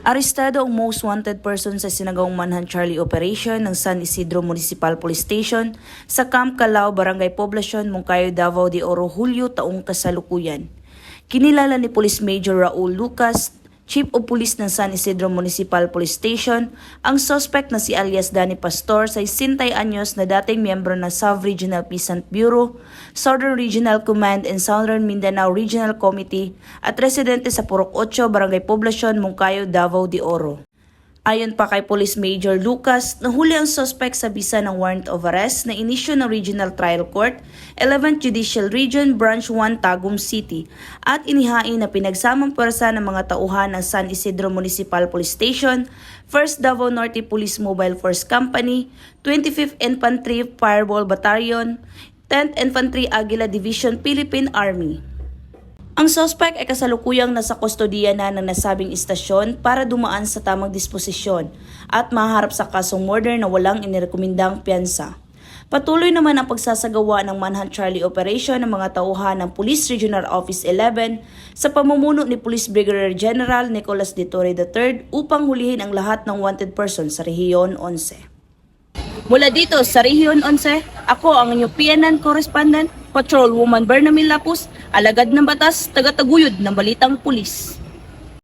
Arestado ang most wanted person sa sinagawang Manhunt Charlie Operation ng San Isidro Municipal Police Station sa Camp Calao, Barangay Poblacion, Moncayo, Davao de Oro, Hulyo taong kasalukuyan. Kinilala ni Police Major Raul Lucas, Chief of Police ng San Isidro Municipal Police Station, ang suspect na si alias Danny Pastor, 60 anyos na dating miyembro ng South Regional Peasant Bureau, Southern Regional Command and Southern Mindanao Regional Committee at residente sa Purok 8, Barangay Poblacion, Moncayo, Davao de Oro. Ayon pa kay Police Major Lucas, nahuli ang suspect sa bisa ng warrant of arrest na inisyu ng Regional Trial Court, 11th Judicial Region, Branch 1, Tagum City, at inihain na pinagsamang pwersa ng mga tauhan ng San Isidro Municipal Police Station, 1st Davao Norte Police Mobile Force Company, 25th Infantry Fireball Battalion, 10th Infantry Aguila Division, Philippine Army. Ang suspect ay kasalukuyang nasa kustodiya na ng nasabing istasyon para dumaan sa tamang disposisyon at maharap sa kasong murder na walang inirekomendang piyansa. Patuloy naman ang pagsasagawa ng Manhunt Charlie Operation ng mga tauhan ng Police Regional Office 11 sa pamumuno ni Police Brigadier General Nicolas de Torre III upang hulihin ang lahat ng wanted person sa Rehiyon 11. Mula dito sa Rehiyon 11, ako ang inyong PNN Correspondent, Patrolwoman Bernamil Lapus, alagad ng batas, tagataguyod ng balitang pulis.